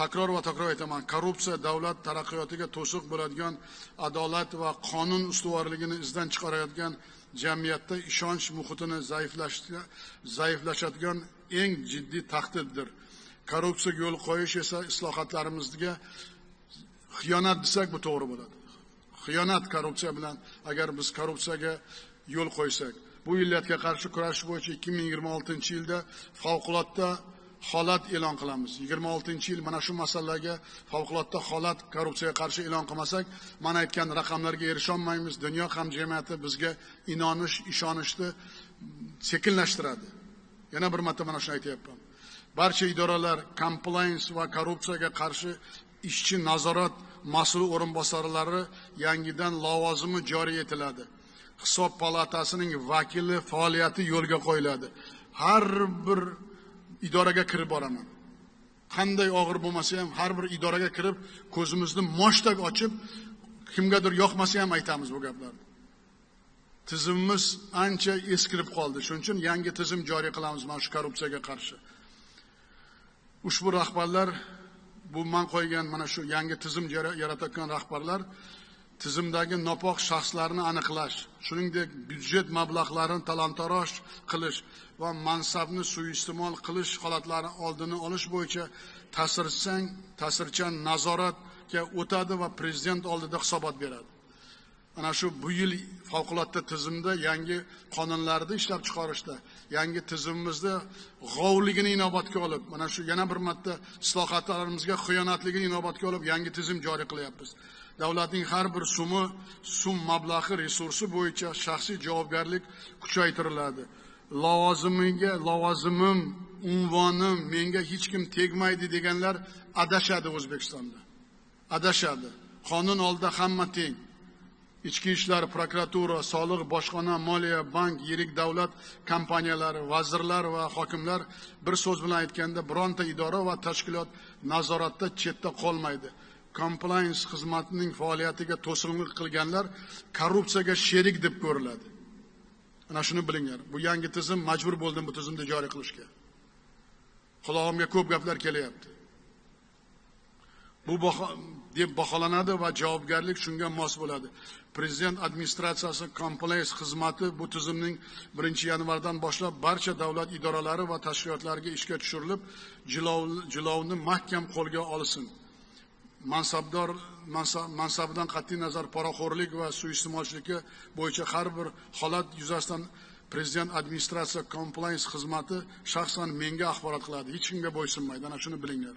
Takror va takror aytaman, korrupsiya davlat taraqqiyotiga to'siq bo'ladigan, adolat va qonun ustuvorligini izdan chiqarayotgan, jamiyatda ishonch muhitini zaiflashadigan eng jiddiy tahdiddir. Korrupsiyaga yo'l qo'yish esa islohotlarimizga xiyonat desak bu to'g'ri bo'ladi. Xiyonat korrupsiya bilan agar biz korrupsiyaga yo'l qo'ysak, bu illatga qarshi kurashish bo'yicha 2026-yilda favqulodda holat e'lon qilamiz. 26-yil mana shu masalalarga favqulodda holat korrupsiyaga qarshi e'lon qilmasak, mana aytgan raqamlarga erisha olmaymiz. Dunyo hamjamiyati bizga ishonishni sekinlashtiradi. Yana bir marta mana shuni aytayapman. Barcha idoralar compliance va korrupsiyaga qarshi ishchi nazorat mas'ul o'rinbosarlari yangidan lavozimi joriy etiladi. Hisob palatasining vakili faoliyati yo'lga qo'yiladi. Har bir idoraga kirib boraman. Qanday og'ir bo'lmasa ham har bir idoraga kirib ko'zimizni moshtak ochib, kimgadir yoqmasa ham aytamiz bu gaplarni. Tizimimiz ancha eskirib qoldi. Shuning uchun yangi tizim joriy qilamiz mana shu korrupsiyaga qarshi. Ushbu rahbarlar, bu men qo'ygan mana shu yangi tizim yaratayotgan rahbarlar tizimdagi nopok shaxslarni aniqlash, shuningdek byudjet mablag'larini talon-taroj qilish va mansabni suiiste'mol qilish holatlari oldini olish bo'yicha ta'sirchan nazoratga o'tadi va prezident oldida hisobot beradi. Ana shu bu yil favqulodda tizimda yangi qonunlarni ishlab chiqarishda, yangi tizimimizda g'ovligini inobatga olib, mana shu yana bir marta islohotlarimizga xiyonatligini inobatga olib yangi tizim joriy qilyapmiz. Davlatning har bir so'm mablag'i resursi bo'yicha shaxsiy javobgarlik kuchaytiriladi. Lavozimim, unvonim menga hech kim tegmaydi deganlar adashadi O'zbekistonda. Adashadi. Qonun oldida hamma teng. Ichki ishlar, prokuratura, soliq, bojxona, moliya, bank, yirik davlat kompaniyalari, vazirlar va hokimlar bir so'z bilan aytganda bironta idora va tashkilot nazoratda chetda qolmaydi. Compliance xizmatining faoliyatiga to'sqinlik qilganlar korrupsiyaga sherik deb ko'riladi. Ana shuni bilinglar. Bu yangi tizim majbur bo'ldim bu tizimni joriy qilishga. Qulog'imga ko'p gaplar kelyapti. Bu deb baholanadi va javobgarlik shunga mos bo'ladi. Prezident administratsiyasi compliance xizmati bu tizimning 1-yanvardan boshlab barcha davlat idoralari va tashkilotlariga ishga tushirilib, jilovni mahkam qo'lga olsin. Mansabidan qat'iy nazar poraxo'rlik va suiiste'molchilikka bo'yicha har bir holat yuzasidan prezident administratsiya compliance xizmati shaxsan menga axborot qiladi. Hech kimga bo'ysunmaydi. Ana shuni bilinglar.